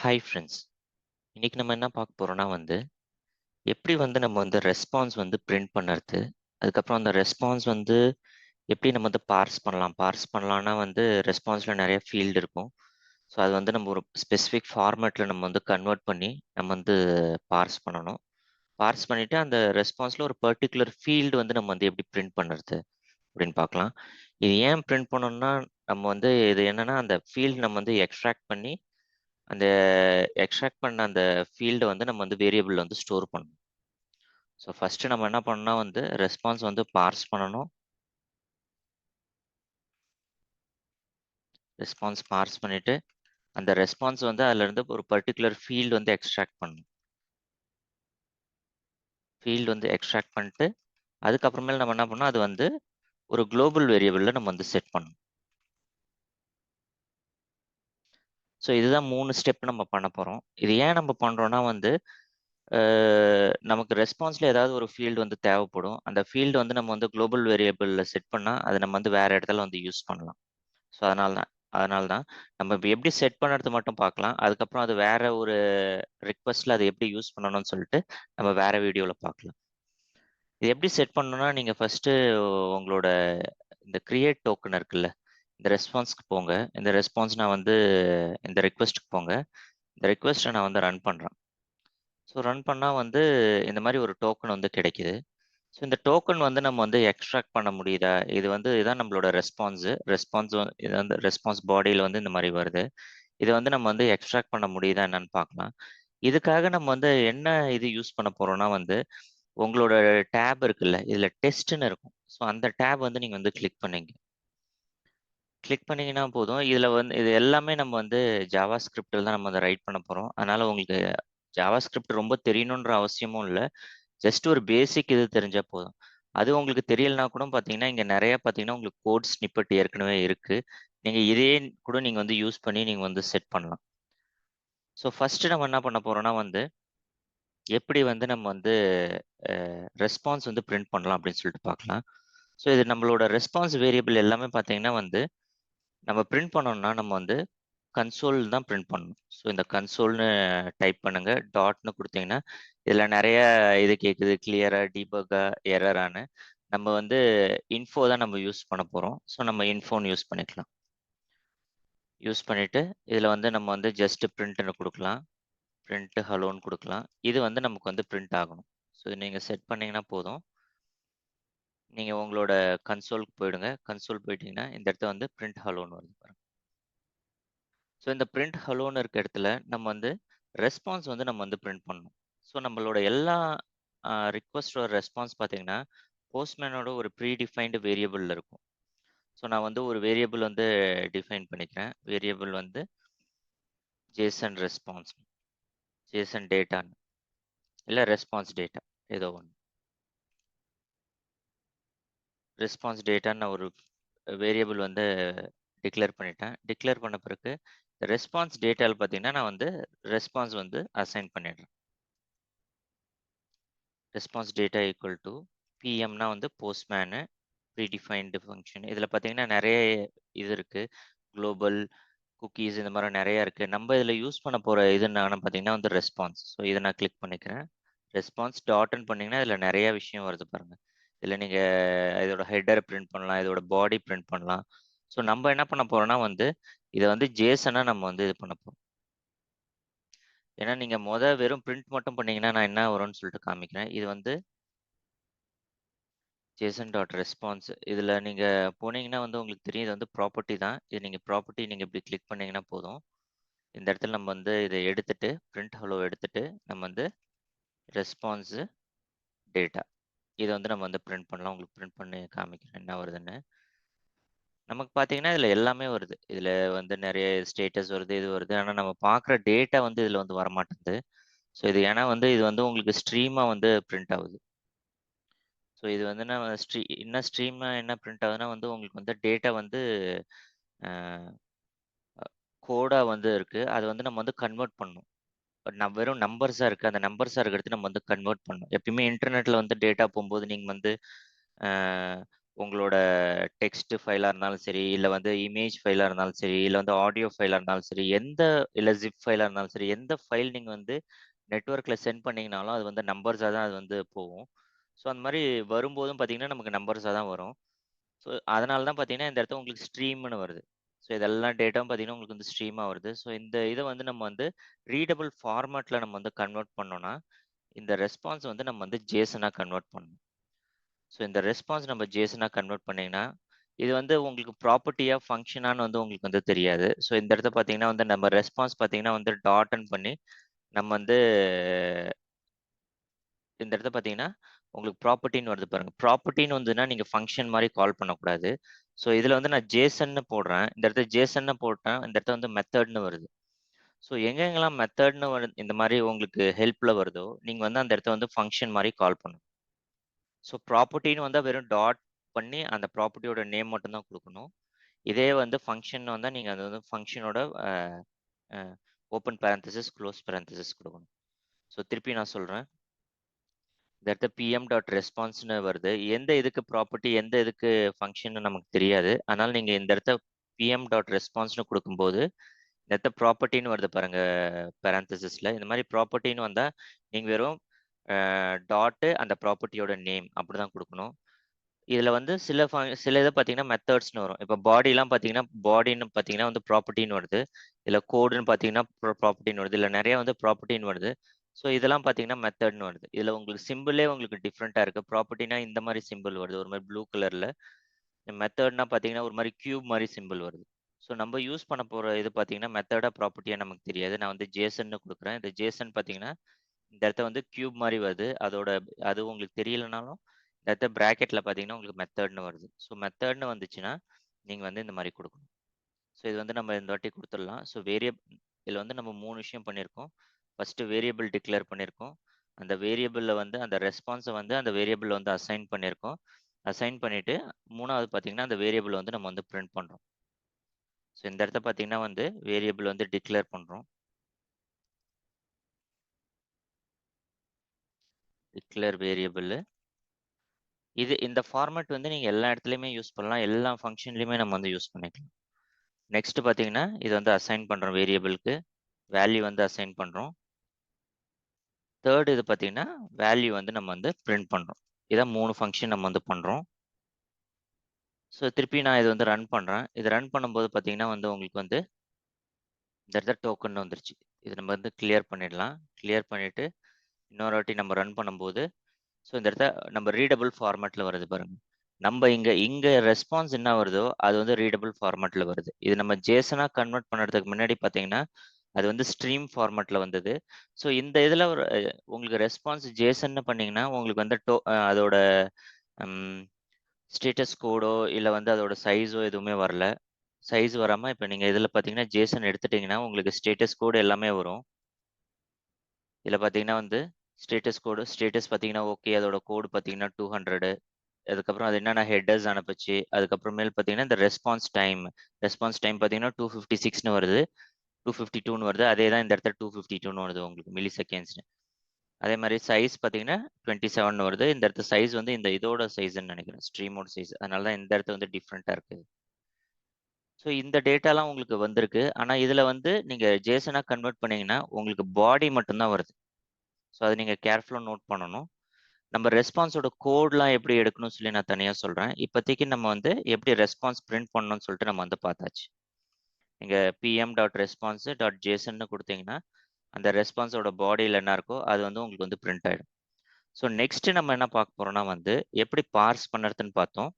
Hi friends. இன்னைக்கு நம்ம என்ன பார்க்க போறோம்னா எப்படி நம்ம ரெஸ்பான்ஸ் பிரிண்ட் பண்ணுறது. அதுக்கப்புறம் அந்த ரெஸ்பான்ஸ் எப்படி நம்ம பார்ஸ் பண்ணலாம். பார்ஸ் பண்ணலாம்னா ரெஸ்பான்ஸில் நிறைய ஃபீல்டு இருக்கும். ஸோ அது நம்ம ஒரு ஸ்பெசிஃபிக் ஃபார்மேட்டில் நம்ம கன்வெர்ட் பண்ணி நம்ம பார்ஸ் பண்ணணும். பார்ஸ் பண்ணிவிட்டு அந்த ரெஸ்பான்ஸில் ஒரு பர்டிகுலர் ஃபீல்டு நம்ம எப்படி பிரிண்ட் பண்ணுறது அப்படின்னு பார்க்கலாம். இது ஏன் பிரிண்ட் பண்ணணும்னா நம்ம இது என்னன்னா அந்த ஃபீல்டு நம்ம எக்ஸ்ட்ராக்ட் பண்ணி அந்த எக்ஸ்ட்ராக்ட் பண்ண அந்த ஃபீல்ட நம்ம வேரியபிள்ல ஸ்டோர் பண்ணணும். ஸோ ஃபர்ஸ்ட் நம்ம என்ன பண்ணணும்னா ரெஸ்பான்ஸ் பார்ஸ் பண்ணணும். ரெஸ்பான்ஸ் பார்ஸ் பண்ணிட்டு அந்த ரெஸ்பான்ஸ் அதுல இருந்து ஒரு பர்டிகுலர் ஃபீல்டு எக்ஸ்ட்ராக்ட் பண்ணணும். ஃபீல்டு எக்ஸ்ட்ராக்ட் பண்ணிட்டு அதுக்கப்புறமேல நம்ம என்ன பண்ணணும், அது ஒரு குளோபல் வேரியபிள்ல நம்ம செட் பண்ணணும். ஸோ இதுதான் 3 ஸ்டெப் நம்ம பண்ண போறோம். இது ஏன் நம்ம பண்றோம்னா நமக்கு ரெஸ்பான்ஸ்ல ஏதாவது ஒரு ஃபீல்டு தேவைப்படும். அந்த ஃபீல்டு நம்ம குளோபல் வேரியபிள்ல செட் பண்ணா அது நம்ம வேற இடத்துல யூஸ் பண்ணலாம். ஸோ அதனால தான் நம்ம இப்ப எப்படி செட் பண்ணுறது மட்டும் பார்க்கலாம். அதுக்கப்புறம் அது வேற ஒரு ரிக்வெஸ்ட்ல அதை எப்படி யூஸ் பண்ணணும்னு சொல்லிட்டு நம்ம வேற வீடியோல பார்க்கலாம். இது எப்படி செட் பண்ணணும்னா நீங்க ஃபர்ஸ்ட் உங்களோட இந்த கிரியேட் டோக்கன் இருக்குல்ல, இந்த ரெஸ்பான்ஸ்க்கு போங்க. இந்த ரெஸ்பான்ஸ் நான் இந்த ரிக்வெஸ்ட்க்கு போங்க. இந்த ரிக்வெஸ்ட்டை நான் ரன் பண்றேன். ஸோ ரன் பண்ணா இந்த மாதிரி ஒரு டோக்கன் கிடைக்குது. ஸோ இந்த டோக்கன் நம்ம எக்ஸ்ட்ராக்ட் பண்ண முடியுதா? இது இதுதான் நம்மளோட ரெஸ்பான்ஸ் இது ரெஸ்பான்ஸ் பாடியில இந்த மாதிரி வருது. இதை நம்ம எக்ஸ்ட்ராக்ட் பண்ண முடியுதா என்னன்னு பார்க்கலாம். இதுக்காக நம்ம என்ன இது யூஸ் பண்ண போறோம்னா உங்களோட டேப் இருக்குல்ல, இதுல டெஸ்ட்னு இருக்கும். ஸோ அந்த டேப் நீங்க கிளிக் பண்ணீங்க. கிளிக் பண்ணீங்கன்னா போதும். இதுல இது எல்லாமே நம்ம ஜாவா ஸ்கிரிப்டில் தான் நம்ம ரைட் பண்ண போறோம். அதனால உங்களுக்கு ஜாவா ஸ்கிரிப்ட் ரொம்ப தெரியணுன்ற அவசியமும் இல்லை. ஜஸ்ட் ஒரு பேசிக் இது தெரிஞ்சா போதும். அது உங்களுக்கு தெரியலனா கூட பார்த்தீங்கன்னா, இங்க நிறைய பார்த்தீங்கன்னா உங்களுக்கு கோட் ஸ்னிப்பெட் ஏற்கனவே இருக்கு. நீங்க இதே கூட நீங்க யூஸ் பண்ணி நீங்க செட் பண்ணலாம். ஸோ ஃபர்ஸ்ட் நம்ம என்ன பண்ண போறோம்னா எப்படி நம்ம ரெஸ்பான்ஸ் பிரிண்ட் பண்ணலாம் அப்படின்னு சொல்லிட்டு பார்க்கலாம். ஸோ இது நம்மளோட ரெஸ்பான்ஸ் வேரியபிள் எல்லாமே பார்த்தீங்கன்னா நம்ம பிரிண்ட் பண்ணோம்னா நம்ம கன்சோல் தான் பிரிண்ட் பண்ணணும். ஸோ இந்த கன்சோல்னு டைப் பண்ணுங்க. டாட்னு கொடுத்தீங்கன்னா இதில் நிறைய இது கேட்குது, கிளியரா, டீபக்கா, எரரானு. நம்ம இன்ஃபோ தான் நம்ம யூஸ் பண்ண போகிறோம். ஸோ நம்ம இன்ஃபோன்னு யூஸ் பண்ணிக்கலாம். யூஸ் பண்ணிட்டு இதில் நம்ம ஜஸ்ட் பிரிண்ட்னு கொடுக்கலாம். பிரிண்ட் ஹலோன்னு கொடுக்கலாம். இது நமக்கு பிரிண்ட் ஆகணும். ஸோ நீங்கள் செட் பண்ணீங்கன்னா போதும். நீங்கள் உங்களோட கன்சோலுக்கு போயிடுங்க. கன்சோல் போயிட்டீங்கன்னா இந்த இடத்துல பிரிண்ட் ஹலோன்னு வருது பாருங்க. ஸோ இந்த பிரிண்ட் ஹலோன்னு இருக்க இடத்துல நம்ம ரெஸ்பான்ஸ் நம்ம பிரிண்ட் பண்ணணும். ஸோ நம்மளோட எல்லா ரிக்வஸ்டோட ரெஸ்பான்ஸ் பார்த்தீங்கன்னா போஸ்ட்மேனோட ஒரு ப்ரீடிஃபைன்டு வேரியபிள் இருக்கும். ஸோ நான் ஒரு வேரியபிள் டிஃபைன் பண்ணிக்கிறேன். வேரியபிள் ஜேசன் ரெஸ்பான்ஸ், ஜேசன் டேட்டான்னு இல்லை ரெஸ்பான்ஸ் டேட்டா ஏதோ ஒன்று. ரெஸ்பான்ஸ் டேட்டான்னு நான் ஒரு வேரியபிள் டிக்ளேர் பண்ணிட்டேன். டிக்ளேர் பண்ண பிறகு ரெஸ்பான்ஸ் டேட்டாவில் பார்த்தீங்கன்னா நான் ரெஸ்பான்ஸ் அசைன் பண்ணிடுறேன். ரெஸ்பான்ஸ் டேட்டா ஈக்குவல் டு பிஎம்னா போஸ்ட்மேனு ப்ரீடிஃபைன்டு ஃபங்க்ஷன். இதில் பார்த்தீங்கன்னா நிறைய இது இருக்குது. குளோபல், குக்கீஸ், இந்த மாதிரி நிறைய இருக்குது. நம்ம இதில் யூஸ் பண்ண போகிற இது என்னன்னு பார்த்தீங்கன்னா ரெஸ்பான்ஸ். ஸோ இதை நான் கிளிக் பண்ணிக்கிறேன். ரெஸ்பான்ஸ் டாட்னு பண்ணிங்கன்னா இதில் நிறைய விஷயம் வருது பாருங்கள். இதில் நீங்கள் இதோட ஹெட்டர் பிரிண்ட் பண்ணலாம், இதோட பாடி பிரிண்ட் பண்ணலாம். ஸோ நம்ம என்ன பண்ண போகிறோம்னா இதை ஜேசனாக நம்ம இது பண்ண போகிறோம். ஏன்னா நீங்கள் வெறும் பிரிண்ட் மட்டும் பண்ணீங்கன்னா நான் என்ன வரும்னு சொல்லிட்டு காமிக்கிறேன். இது ஜேசன் டாட் ரெஸ்பான்ஸ். இதில் நீங்கள் போனீங்கன்னா உங்களுக்கு தெரியும், இது ப்ராப்பர்ட்டி தான். இது நீங்கள் ப்ராப்பர்ட்டி நீங்கள் இப்படி கிளிக் பண்ணீங்கன்னா போதும். இந்த இடத்துல நம்ம இதை எடுத்துட்டு பிரிண்ட் ஹலோ எடுத்துட்டு நம்ம ரெஸ்பான்ஸு டேட்டா இதை நம்ம பிரிண்ட் பண்ணலாம். உங்களுக்கு பிரிண்ட் பண்ணி காமிக்கிறேன் என்ன வருதுன்னு. நமக்கு பார்த்தீங்கன்னா இதில் எல்லாமே வருது. இதில் நிறைய ஸ்டேட்டஸ் வருது, இது வருது. ஆனால் நம்ம பார்க்குற டேட்டா இதில் வரமாட்டேங்குது. ஸோ இது ஏன்னா இது உங்களுக்கு ஸ்ட்ரீமாக பிரிண்ட் ஆகுது. ஸோ இது நம்ம என்ன ஸ்ட்ரீமாக என்ன பிரிண்ட் ஆகுதுன்னா உங்களுக்கு டேட்டா கோடாக இருக்குது. அது நம்ம கன்வெர்ட் பண்ணணும். பட் வெறும் நம்பர்ஸாக இருக்குது. அந்த நம்பர்ஸாக இருக்கிறது நம்ம கன்வெர்ட் பண்ணணும். எப்பயுமே இன்டர்நெட்டில் டேட்டா போகும்போது நீங்கள் உங்களோட டெக்ஸ்ட் ஃபைலா இருந்தாலும் சரி, இல்ல வந்து இமேஜ் ஃபைலா இருந்தாலும் சரி, இல்ல வந்து ஆடியோ ஃபைலா இருந்தாலும் சரி, இல்ல ஜிப் ஃபைலா இருந்தாலும் சரி, எந்த ஃபைல் நீங்க வந்து நெட்வொர்க்ல சென்ட் பண்ணீங்கனாலும், அது வந்து நம்பர்ஸா தான் அது வந்து போகும். ஸோ அந்த மாரி வரும்போதும் பார்த்தீங்கன்னா, நமக்கு நம்பர்ஸா தான் வரும். ஸோ அதனால தான் பார்த்தீங்கன்னா, இந்த இடத்துல உங்களுக்கு ஸ்ட்ரீம்ன்னு வருது. ஸோ இதெல்லாம் டேட்டாவும் பார்த்தீங்கன்னா, உங்களுக்கு வந்து ஸ்ட்ரீமா வருது. ஸோ இந்த இத வந்து நம்ம வந்து ரீடபிள் ஃபார்மேட்ல நம்ம வந்து கன்வெர்ட் பண்ணோம்னா, இந்த ரெஸ்பான்ஸ் வந்து நம்ம வந்து ஜேசனா கன்வெர்ட் பண்ணணும். ஸோ இந்த ரெஸ்பான்ஸ் நம்ம ஜேசனா கன்வெர்ட் பண்ணீங்கன்னா, இது வந்து உங்களுக்கு ப்ராப்பர்ட்டியா, ஃபங்ஷனான்னு வந்து உங்களுக்கு வந்து தெரியாது. ஸோ இந்த இடத்துல பார்த்தீங்கன்னா வந்து நம்ம ரெஸ்பான்ஸ் பார்த்தீங்கன்னா வந்து டாட்ன்னு பண்ணி, நம்ம வந்து இந்த இடத்துல பார்த்தீங்கன்னா, உங்களுக்கு ப்ராப்பர்ட்டின்னு வருது பாருங்க. ப்ராப்பர்ட்டின்னு வந்துன்னா நீங்க ஃபங்ஷன் மாரி கால் பண்ணக்கூடாது. ஸோ இதுல வந்து நான் ஜேசன்னு போடுறேன். இந்த இடத்துல ஜேசன்னு போட்டா, இந்த இடத்துல வந்து மெத்தட்ன்னு வருது. ஸோ எங்கெங்கெல்லாம் மெத்தட்ன்னு இந்த மாரி உங்களுக்கு ஹெல்ப்ல வருதோ, நீங்க வந்து அந்த இடத்த வந்து ஃபங்ஷன் மாரி கால் பண்ணணும். ஸோ ப்ராப்பர்ட்டின்னு வந்தா வெறும் டாட் பண்ணி அந்த ப்ராப்பர்ட்டியோட நேம் மட்டும் தான் குடுக்கணும். இதே வந்து ஃபங்ஷன் வந்தா நீங்க அது வந்து ஃபங்ஷனோட அ அ ஓப்பன் பேரந்தசிஸ், குளோஸ் பேரந்தசிஸ் குடுக்கணும். ஸோ திருப்பி நான் சொல்றேன். இந்த இடத்துல பிஎம் டாட் ரெஸ்பான்ஸ்ன்னு வருது. எந்த இதுக்கு ப்ராப்பர்ட்டி, எந்த இதுக்கு ஃபங்ஷன்னு நமக்கு தெரியாது. அதனால நீங்க இந்த இடத்த பிஎம் டாட் ரெஸ்பான்ஸ்ன்னு குடுக்கும்போது, இந்த இடத்துல ப்ராப்பர்ட்டின்னு வருது பாருங்க பேரந்தசிஸ்ல. இந்த மாரி ப்ராப்பர்ட்டின்னு வந்தா, நீங்க வெறும் டாட்டு அந்த ப்ராப்பர்ட்டியோட நேம் அப்படிதான் குடுக்கணும். இதுல வந்து சில இத பார்த்தீங்கன்னா மெத்தட்ஸ்ன்னு வரும். இப்ப பாடிலாம் பார்த்தீங்கன்னா, பாடின்னு பார்த்தீங்கன்னா வந்து ப்ராப்பர்ட்டின்னு வருது. இல்ல கோடுன்னு பார்த்தீங்கன்னா ப்ராப்பர்ட்டின்னு வருது. இல்ல நெறைய வந்து ப்ராப்பர்ட்டின்னு வருது. ஸோ இதெல்லாம் பார்த்தீங்கன்னா மெத்தட்ன்னு வருது. இதுல உங்களுக்கு சிம்பிளே உங்களுக்கு டிஃபரெண்ட்டா இருக்கு. ப்ராப்பர்ட்டினா இந்த மாரி சிம்பிள் வருது. ஒரு மாரி ப்ளூ கலர்ல. மெத்தட்னா பார்த்தீங்கன்னா, ஒரு மாரி கியூப் மாரி சிம்பிள் வருது. ஸோ நம்ம யூஸ் பண்ண போற இது பார்த்தீங்கன்னா, மெத்தடா, ப்ராப்பர்ட்டியா நமக்கு தெரியாது. நான் வந்து ஜேசன்னு குடுக்குறேன். இந்த ஜேசன் பார்த்தீங்கன்னா, இந்த இடத்த வந்து கியூப் மாரி வருது. அது உங்களுக்கு தெரியலனாலும், இந்த இடத்த பிராக்கெட்ல பார்த்தீங்கன்னா, உங்களுக்கு மெத்தட்ன்னு வருது. ஸோ மெத்தட்ன்னு வந்துச்சுன்னா, நீங்க வந்து இந்த மாரி குடுக்கணும். ஸோ இது வந்து நம்ம இந்த வாட்டி குடுத்துடலாம். ஸோ இதுல வந்து நம்ம 3 விஷயம் பண்ணியிருக்கோம். ஃபர்ஸ்ட்டு வேரியபிள் டிக்ளேர் பண்ணியிருக்கோம். அந்த வேரியபிள்ல வந்து அந்த ரெஸ்பான்ஸ வந்து அந்த வேரியபிள்ல வந்து அசைன் பண்ணியிருக்கோம். அசைன் பண்ணிட்டு 3வது பார்த்தீங்கன்னா, அந்த வேரியபிள் வந்து நம்ம வந்து பிரிண்ட் பண்றோம். ஸோ இந்த இடத்த பார்த்தீங்கன்னா வந்து வேரியபிள் வந்து டிக்ளேர் பண்றோம். Declare variable. இந்த ஃபார்மேட் வந்து நீங்க எல்லா இடத்துலயுமே யூஸ் பண்ணலாம். எல்லா ஃபங்ஷன்லயுமே நம்ம வந்து யூஸ் பண்ணிக்கலாம். நெக்ஸ்ட் பார்த்தீங்கன்னா, இது வந்து அசைன் பண்றோம் வேரியபிள்க்கு. வேல்யூ வந்து அசைன் பண்றோம். 3 இது பார்த்தீங்கன்னா, வேல்யூ வந்து நம்ம வந்து பிரிண்ட் பண்றோம். இதான் 3 ஃபங்ஷன் நம்ம வந்து பண்றோம். ஸோ திருப்பி நான் இத வந்து ரன் பண்றேன். இத ரன் பண்ணும்போது பார்த்தீங்கன்னா வந்து உங்களுக்கு வந்து இந்த இடத்துல டோக்கன் வந்துருச்சு. இத நம்ம வந்து கிளியர் பண்ணிடலாம். கிளியர் பண்ணிட்டு இன்னொரு வாட்டி நம்ம ரன் பண்ணும்போது, ஸோ இந்த இடத்துல நம்ம ரீடபிள் ஃபார்மேட்ல வருது பாருங்க. நம்ம இங்க இங்க ரெஸ்பான்ஸ் என்ன வருதோ, அது வந்து ரீடபிள் ஃபார்மேட்ல வருது. இது நம்ம ஜேசனா கன்வெர்ட் பண்ணுறதுக்கு முன்னாடி பார்த்தீங்கன்னா, அது வந்து ஸ்ட்ரீம் ஃபார்மேட்ல வந்தது. ஸோ இந்த இதுல உங்களுக்கு ரெஸ்பான்ஸ் ஜேசன்னு பண்ணீங்கன்னா, உங்களுக்கு வந்து அதோட ம் ஸ்டேட்டஸ் கோடோ, இல்ல வந்து அதோட சைஸோ எதுவுமே வரல. சைஸ் வராம இப்ப நீங்க இதுல பார்த்தீங்கன்னா, ஜேசன் எடுத்துட்டீங்கன்னா, உங்களுக்கு ஸ்டேட்டஸ் கோடு எல்லாமே வரும். இதுல பார்த்தீங்கன்னா வந்து ஸ்டேட்டஸ் பார்த்தீங்கன்னா, ஓகே. அதோட கோடு பார்த்தீங்கன்னா 200. அதுக்கப்புறம் அது என்னென்ன ஹெட்டர்ஸ் அனுப்புச்சு. அதுக்கப்புறமேல் பார்த்தீங்கன்னா, இந்த ரெஸ்பான்ஸ் டைம் பார்த்தீங்கன்னா 256ன்னு வருது. 252ன்னு வருது. அதே தான் இந்த இடத்துல 252ன்னு வருது உங்களுக்கு மில்லி செகண்ட்ஸ்ன்னு. அதே மாரி சைஸ் பார்த்தீங்கன்னா, 27ன்னு வருது. இந்த இடத்துல சைஸ் வந்து இந்த இதோட சைஸ்ன்னு நெனைக்கிறேன். ஸ்ட்ரீமோட சைஸ். அதனால தான் இந்த இடத்துல வந்து டிஃபரெண்ட்டா இருக்கு. ஸோ இந்த டேட்டாலாம் உங்களுக்கு வந்திருக்கு. ஆனா இதுல வந்து நீங்க ஜேசனா கன்வெர்ட் பண்ணீங்கன்னா, உங்களுக்கு பாடி மட்டும் தான் வருது. ஸோ அத நீங்க கேர்ஃபுல்லா நோட் பண்ணணும். நம்ம ரெஸ்பான்ஸோட கோட்லாம் எப்படி எடுக்கணும்னு சொல்லி நான் தனியா சொல்றேன். இப்போதைக்கு நம்ம வந்து எப்படி ரெஸ்பான்ஸ் பிரிண்ட் பண்ணணும்னு சொல்லிட்டு நம்ம வந்து பார்த்தாச்சு. நீங்க pm.response.jsonன்னு குடுத்தீங்கன்னா, அந்த ரெஸ்பான்ஸோட பாடியில என்ன இருக்கோ, அது வந்து உங்களுக்கு வந்து பிரிண்ட் ஆயிடும். ஸோ நெக்ஸ்ட் நம்ம என்ன பார்க்க போறோம்னா வந்து, எப்படி பார்ஸ் பண்ணுறதுன்னு பார்த்தோம்.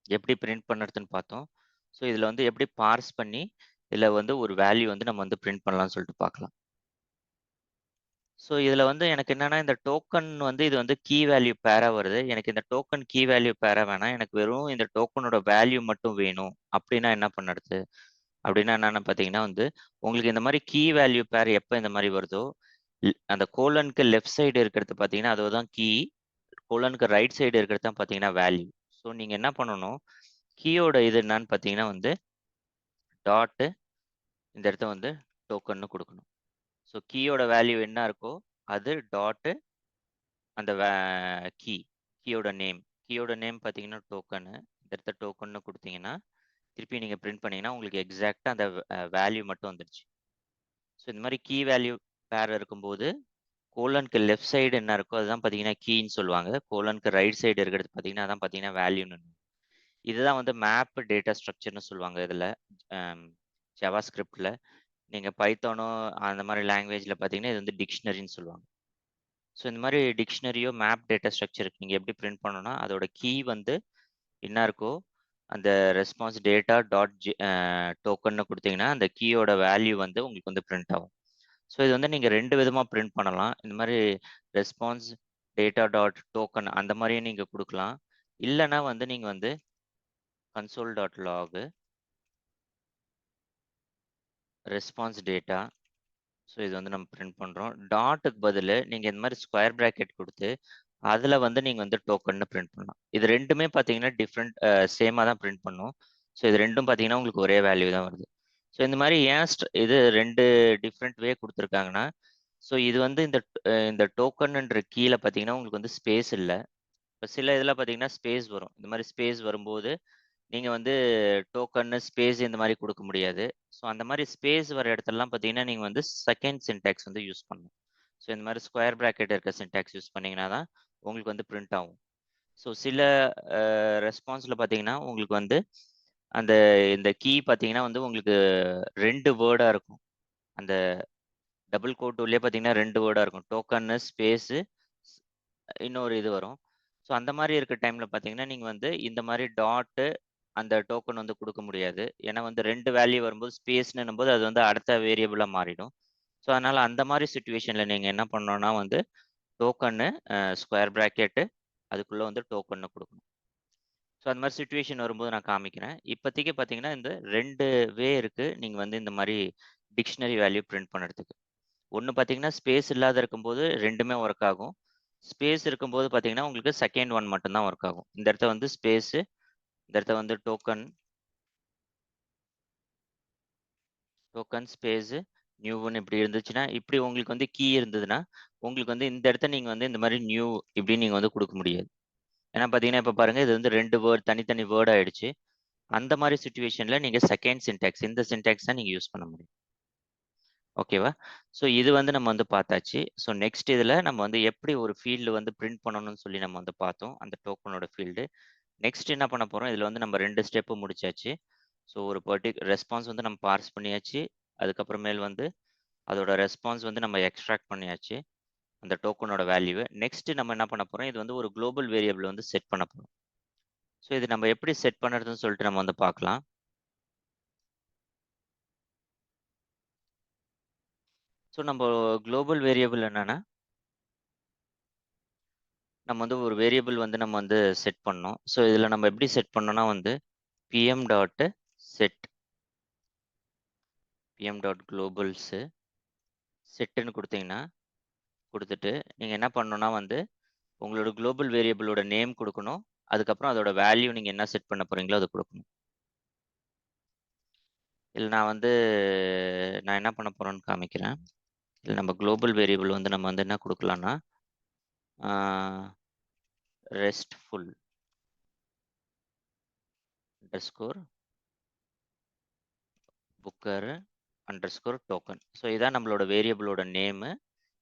எப்படி பிரிண்ட் பண்ணுறதுன்னு பார்த்தோம். ஸோ இதுல வந்து எப்படி பார்ஸ் பண்ணி, இதுல வந்து ஒரு வேல்யூ வந்து நம்ம வந்து பிரிண்ட் பண்ணலாம்னு சொல்லிட்டு பார்க்கலாம். ஸோ இதுல வந்து எனக்கு என்னன்னா, இந்த டோக்கன் வந்து இது வந்து கீ வேல்யூ பேரா வருது. எனக்கு இந்த டோக்கன் கீ வேல்யூ பேரா வேணாம். எனக்கு வெறும் இந்த டோக்கனோட வேல்யூ மட்டும் வேணும். அப்படின்னா என்ன பண்ணுறது? அப்படின்னா என்னன்னு பார்த்தீங்கன்னா வந்து, உங்களுக்கு இந்த மாரி கீ வேல்யூ பேர் எப்ப இந்த மாரி வருதோ, அந்த கோலனுக்கு லெஃப்ட் சைடு இருக்கிறது பார்த்தீங்கன்னா, அதுதான் கீ. கோலனுக்கு ரைட் சைடு இருக்கிறது தான் பார்த்தீங்கன்னா வேல்யூ. ஸோ நீங்க என்ன பண்ணணும், கீயோட இது என்னன்னு பார்த்தீங்கன்னா வந்து, டாட்டு இந்த இடத்த வந்து டோக்கன்னு குடுக்கணும். ஸோ கீயோட வேல்யூ என்ன இருக்கோ, அது டாட்டு அந்த கீ கீயோட நேம். கீயோட நேம் பார்த்தீங்கன்னா டோக்கனு. இந்த இடத்துல டோக்கன்னு குடுத்தீங்கன்னா, திருப்பி நீங்க பிரிண்ட் பண்ணீங்கன்னா, உங்களுக்கு எக்ஸாக்ட்டா அந்த வேல்யூ மட்டும் வந்துருச்சு. ஸோ இந்த மாரி கீ வேல்யூ பேர் இருக்கும்போது, கோலனுக்கு லெஃப்ட் சைடு என்ன இருக்கோ அதுதான் பார்த்தீங்கன்னா கீன்னு சொல்லுவாங்க. கோலனுக்கு ரைட் சைடு இருக்கிறது பார்த்தீங்கன்னா, அதான் பார்த்தீங்கன்னா வேல்யூன்னு. இதுதான் வந்து மேப் டேட்டா ஸ்ட்ரக்சர்ன்னு சொல்லுவாங்க இதுல. அம் ஜாவாஸ்கிரிப்ட்ல. நீங்க பைத்தானோ அந்த மாரி லாங்குவேஜ்ல பார்த்தீங்கன்னா, இது வந்து டிக்ஷனரின்னு சொல்லுவாங்க. ஸோ இந்த மாரி டிக்ஷனரியோ, மேப் டேட்டா ஸ்ட்ரக்சருக்கு நீங்க எப்படி பிரிண்ட் பண்ணணும்னா, அதோட கீ வந்து என்ன இருக்கோ, அந்த ரெஸ்பான்ஸ் டேட்டா டாட் டோக்கன்னு குடுத்தீங்கன்னா, அந்த கீயோட வேல்யூ வந்து உங்களுக்கு வந்து பிரிண்ட் ஆகும். ஸோ இது வந்து நீங்க 2 விதமா பிரிண்ட் பண்ணலாம். இந்த மாரி ரெஸ்பான்ஸ் டேட்டா டாட் டோக்கன் அந்த மாரியும் நீங்க குடுக்கலாம். இல்லன்னா வந்து நீங்க வந்து console dot log response data. So இது வந்து நம்ம பிரிண்ட் பண்றோம். டாட்டுக்கு பதிலு நீங்க இந்த மாரி ஸ்கொயர் பிராக்கெட் குடுத்து, அதுல வந்து நீங்க வந்து டோக்கன்னு பிரிண்ட் பண்ணலாம். இது 2மே பார்த்தீங்கன்னா, டிஃபரெண்ட் சேமா தான் பிரிண்ட் பண்ணும். ஸோ இது 2ம் பார்த்தீங்கன்னா, உங்களுக்கு ஒரே வேல்யூ தான் வருது. ஸோ இந்த மாரி ஏன் இது 2 டிஃபரெண்ட் வே குடுத்துருக்காங்கன்னா, ஸோ இது வந்து இந்த டோக்கன்ன்ற கீல பார்த்தீங்கன்னா, உங்களுக்கு வந்து ஸ்பேஸ் இல்ல. இப்ப சில இதுல பார்த்தீங்கன்னா, ஸ்பேஸ் வரும். இந்த மாரி ஸ்பேஸ் வரும்போது, நீங்க வந்து டோக்கன்னு, ஸ்பேஸ் இந்த மாரி குடுக்க முடியாது. ஸோ அந்த மாரி ஸ்பேஸ் வர இடத்துலலாம் பார்த்தீங்கன்னா, நீங்க வந்து செகண்ட் சின்டாக்ஸ் வந்து யூஸ் பண்ணணும். ஸோ இந்த மாரி ஸ்கொயர் பிராக்கெட் இருக்க சின்டாக்ஸ் யூஸ் பண்ணீங்கன்னா தான், உங்களுக்கு வந்து பிரிண்ட் ஆகும். ஸோ சில ரெஸ்பான்ஸ்ல பார்த்தீங்கன்னா, உங்களுக்கு வந்து அந்த இந்த கீ பார்த்தீங்கன்னா வந்து உங்களுக்கு 2 வேர்டா இருக்கும். அந்த டபுள் கோட் உள்ளயே பார்த்தீங்கன்னா 2 வேர்டா இருக்கும். டோக்கன்னு, ஸ்பேஸு இன்னொரு இது வரும். ஸோ அந்த மாரி இருக்க டைம்ல பார்த்தீங்கன்னா, நீங்க வந்து இந்த மாரி டாட்டு அந்த டோக்கன் வந்து குடுக்க முடியாது. ஏன்னா வந்து 2 வேல்யூ வரும்போது ஸ்பேஸ்ன்னும்போது அது வந்து அடுத்த வேரியபிளா மாறிடும். ஸோ அதனால அந்த மாரி சிச்சுவேஷன்ல நீங்க என்ன பண்ணணும்னா வந்து டோக்கன்னு ஸ்கொயர் பிராக்கெட்டு அதுக்குள்ள வந்து டோக்கன்னு குடுக்கணும். ஸோ அந்த மாரி சிச்சுவேஷன் வரும்போது நான் காமிக்கிறேன். இப்போதைக்கு பார்த்தீங்கன்னா, இந்த 2 வே இருக்கு. நீங்க வந்து இந்த மாரி டிக்ஷனரி வேல்யூ பிரிண்ட் பண்றதுக்கு. ஒண்ணு பார்த்தீங்கன்னா, ஸ்பேஸ் இல்லாத இருக்கும்போது 2மே ஒர்க் ஆகும். ஸ்பேஸ் இருக்கும்போது பார்த்தீங்கன்னா, உங்களுக்கு செகண்ட் ஒன் மட்டும் தான் ஒர்க் ஆகும். இந்த இடத்துல வந்து ஸ்பேஸு, இந்த இடத்துல வந்து டோக்கன் ஸ்பேஸு, நியூன்னு இப்படி இருந்துச்சுன்னா, இப்படி உங்களுக்கு வந்து கீ இருந்ததுன்னா, உங்களுக்கு வந்து இந்த இடத்த நீங்க வந்து இந்த மாரி நியூ இப்படின்னு நீங்க வந்து குடுக்க முடியாது. ஏன்னா பார்த்தீங்கன்னா, இப்ப பாருங்க இது வந்து 2 வேர்ட் தனித்தனி வேர்ட் ஆயிடுச்சு. அந்த மாரி சிச்சுவேஷன்ல நீங்க செகண்ட் சின்டாக்ஸ் இந்த சின்டாக்ஸ் தான் நீங்க யூஸ் பண்ண முடியும். ஓகேவா? ஸோ இது வந்து நம்ம வந்து பார்த்தாச்சு. ஸோ நெக்ஸ்ட் இதுல நம்ம வந்து எப்படி ஒரு ஃபீல்டு வந்து பிரிண்ட் பண்ணணும்னு சொல்லி நம்ம வந்து பார்த்தோம். அந்த டோக்கனோட ஃபீல்டு. நெக்ஸ்ட் என்ன பண்ண போறோம், இதுல வந்து நம்ம 2 ஸ்டெப் முடிச்சாச்சு. ஸோ ஒரு ரெஸ்பான்ஸ் வந்து நம்ம பார்ஸ் பண்ணியாச்சு. அதுக்கப்புறமேல் வந்து அதோட ரெஸ்பான்ஸ் வந்து நம்ம எக்ஸ்ட்ராக்ட் பண்ணியாச்சு. அந்த டோக்கனோட வேல்யூவ. நெக்ஸ்ட் நம்ம என்ன பண்ண போறோம், இது வந்து ஒரு குளோபல் வேரியபிள் வந்து செட் பண்ண போறோம். ஸோ இது நம்ம எப்படி செட் பண்ணுறதுன்னு சொல்லிட்டு நம்ம வந்து பார்க்கலாம். ஸோ நம்ம குளோபல் வேரியபிள் என்னன்னா, நம்ம வந்து ஒரு வேரியபிள் வந்து நம்ம வந்து செட் பண்ணோம். ஸோ இதுல நம்ம எப்படி செட் பண்ணோம்னா வந்து pm dot set pm dot globals செட்டுன்னு கொடுத்தீங்கன்னா குடுத்துட்டு, நீங்க என்ன பண்ணணும்னா வந்து, உங்களோட குளோபல் வேரியபிளோட நேம் குடுக்கணும். அதுக்கப்புறம் அதோட வேல்யூ நீங்க என்ன செட் பண்ண போறீங்களோ அத குடுக்கணும். இதுல நான் என்ன பண்ண போறேன்னு காமிக்கிறேன். இதுல நம்ம குளோபல் வேரியபிள் வந்து நம்ம வந்து என்ன குடுக்கலாம்னா, ah restful underscore booker underscore token. So இதான் நம்மளோட வேரியபிளோட நேமு.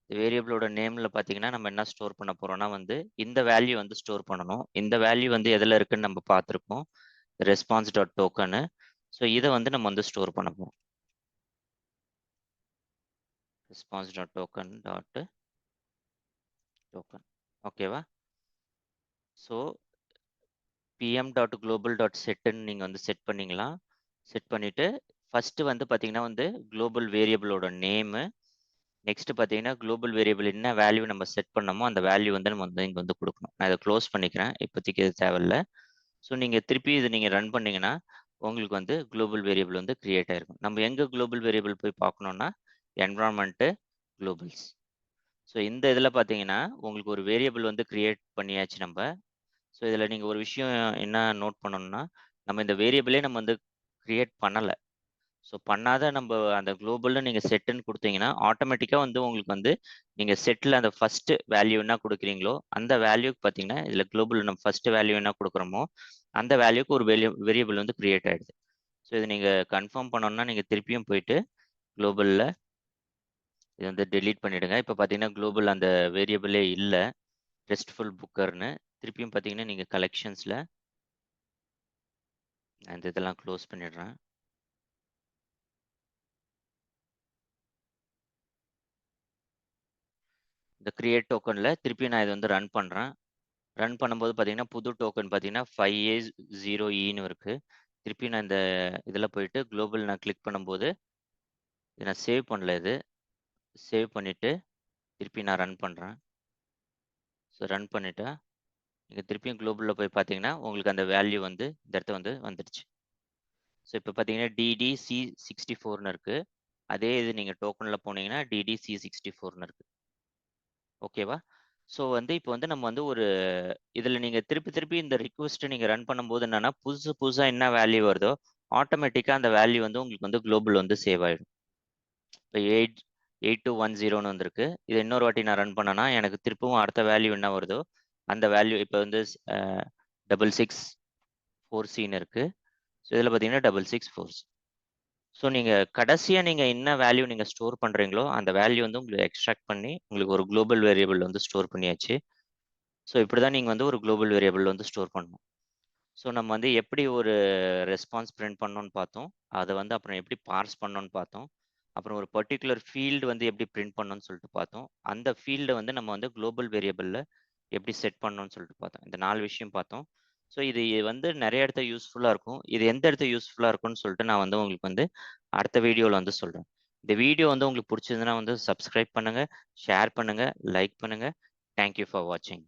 வேரியபிளோட நேம்ல பார்த்தீங்கன்னா, நம்ம என்ன ஸ்டோர் பண்ண போறோம்னா வந்து, இந்த வேல்யூ வந்து ஸ்டோர் பண்ணணும். இந்த வேல்யூ வந்து எதுல இருக்குன்னு நம்ம பார்த்துருப்போம். Response dot token. ஸோ இத வந்து நம்ம வந்து ஸ்டோர் பண்ண போறோம். Response dot token dot token. ஓகேவா? So pm dot global dot செட்ன்னு நீங்க வந்து செட் பண்ணீங்களா? செட் பண்ணிட்டு, ஃபர்ஸ்ட் வந்து பார்த்தீங்கன்னா வந்து, குளோபல் வேரியபிளோட நேமு, நெக்ஸ்ட் பார்த்தீங்கன்னா, குளோபல் வேரியபிள் என்ன வேல்யூ நம்ம செட் பண்ணோமோ, அந்த வேல்யூ வந்து நம்ம வந்து இங்க வந்து குடுக்கணும். நான் இத க்ளோஸ் பண்ணிக்கிறேன். இப்போதைக்கு இது தேவையில்ல. ஸோ நீங்க திருப்பி இத நீங்க ரன் பண்ணீங்கன்னா, உங்களுக்கு வந்து குளோபல் வேரியபிள் வந்து கிரியேட் ஆயிருக்கும். நம்ம எங்க குளோபல் வேரியபிள் போய் பார்க்கணும்னா, என்விரான்மென்ட் குளோபல்ஸ். ஸோ இந்த இதில பார்த்தீங்கன்னா, உங்களுக்கு ஒரு வேரியபிள் வந்து கிரியேட் பண்ணியாச்சு நம்ப. ஸோ இதில நீங்க ஒரு விஷயம் என்ன நோட் பண்ணணும்னா, நம்ம இந்த வேரியபிளே நம்ம வந்து கிரியேட் பண்ணல. ஸோ பண்ணாத நம்ம அந்த குளோபல்ல நீங்க செட்டுன்னு கொடுத்தீங்கன்னா ஆட்டோமேட்டிக்கா வந்து உங்களுக்கு வந்து நீங்க செட்ல அந்த ஃபர்ஸ்ட் வேல்யூ என்ன கொடுக்குறீங்களோ அந்த வேல்யூக்கு பார்த்தீங்கன்னா இதுல குளோபல் நம்ம ஃபர்ஸ்ட் வேல்யூ என்ன கொடுக்குறோமோ அந்த வேல்யூக்கு ஒரு வேரியபிள் வந்து கிரியேட் ஆயிடுது. ஸோ இது நீங்க கன்ஃபார்ம் பண்ணணும்னா நீங்க திருப்பியும் போயிட்டு குளோபல்ல இது வந்து டெலீட் பண்ணிடுங்க. இப்போ பார்த்தீங்கன்னா குளோபல் அந்த வேரியபிளே இல்லை ரெஸ்ட்ஃபுல் புக்கர்னு. திருப்பியும் பார்த்தீங்கன்னா நீங்க கலெக்ஷன்ஸ்ல அந்த இதெல்லாம் க்ளோஸ் பண்ணிடுறேன். இந்த கிரியேட் டோக்கன்ல திருப்பி நான் இதை வந்து ரன் பண்றேன். ரன் பண்ணும்போது பார்த்தீங்கன்னா புது டோக்கன் பார்த்தீங்கன்னா 5A0Eன்னு இருக்கு. திருப்பி நான் இந்த இதில் போயிட்டு குளோபல் நான் கிளிக் பண்ணும்போது இதை நான் சேவ் பண்ணல. இது சேவ் பண்ணிட்டு திருப்பி நான் ரன் பண்றேன். ஸோ ரன் பண்ணிட்டா நீங்கள் திருப்பியும் குளோபலில் போய் பார்த்தீங்கன்னா உங்களுக்கு அந்த வேல்யூ வந்து இந்த இடத்த வந்து வந்துடுச்சு. ஸோ இப்போ பார்த்தீங்கன்னா DDC64ன்னு இருக்கு. அதே இது நீங்கள் டோக்கனில் போனீங்கன்னா DDC64ன்னு இருக்கு. ஓகேவா? ஸோ வந்து இப்போ வந்து நம்ம வந்து ஒரு இதில் நீங்கள் திருப்பி திருப்பி இந்த ரிக்வெஸ்ட்டை நீங்கள் ரன் பண்ணும்போது என்னன்னா புதுசாக என்ன வேல்யூ வருதோ ஆட்டோமேட்டிக்காக அந்த வேல்யூ வந்து உங்களுக்கு வந்து குளோபல் வந்து சேவ் ஆகிடும். இப்போ 8210ன்னு வந்திருக்கு. இதை இன்னொரு வாட்டி நான் ரன் பண்ணேன்னா எனக்கு திருப்பவும் அடுத்த வேல்யூ என்ன வருதோ அந்த வேல்யூ இப்போ வந்து 6664Cன்னு இருக்கு. ஸோ இதில் பார்த்தீங்கன்னா 6664C. ஸோ நீங்கள் கடைசியாக நீங்கள் என்ன வேல்யூ நீங்கள் ஸ்டோர் பண்ணுறீங்களோ அந்த வேல்யூ வந்து உங்களுக்கு எக்ஸ்ட்ராக்ட் பண்ணி உங்களுக்கு ஒரு குளோபல் வேரியபிள் வந்து ஸ்டோர் பண்ணியாச்சு. ஸோ இப்படி தான் நீங்கள் வந்து ஒரு குளோபல் வேரியபிள் வந்து ஸ்டோர் பண்ணணும். ஸோ நம்ம வந்து எப்படி ஒரு ரெஸ்பான்ஸ் பிரிண்ட் பண்ணோன்னு பார்த்தோம். அதை வந்து அப்புறம் எப்படி பார்ஸ் பண்ணோன்னு பார்த்தோம். அப்புறம் ஒரு பர்டிகுலர் ஃபீல்டு வந்து எப்படி பிரிண்ட் பண்ணணும்னு சொல்லிட்டு பார்த்தோம். அந்த ஃபீல்டை வந்து நம்ம வந்து குளோபல் வேரியபிளில் எப்படி செட் பண்ணணும்னு சொல்லிட்டு பார்த்தோம். இந்த 4 விஷயம் பார்த்தோம். ஸோ இது வந்து நிறைய இடத்த யூஸ்ஃபுல்லாக இருக்கும். இது எந்த இடத்த யூஸ்ஃபுல்லாக இருக்கும்னு சொல்லிட்டு நான் வந்து உங்களுக்கு வந்து அடுத்த வீடியோவில் வந்து சொல்கிறேன். இந்த வீடியோ வந்து உங்களுக்கு பிடிச்சிருந்ததுன்னா வந்து சப்ஸ்கிரைப் பண்ணுங்கள், ஷேர் பண்ணுங்கள், லைக் பண்ணுங்கள். தேங்க்யூ ஃபார் வாட்சிங்.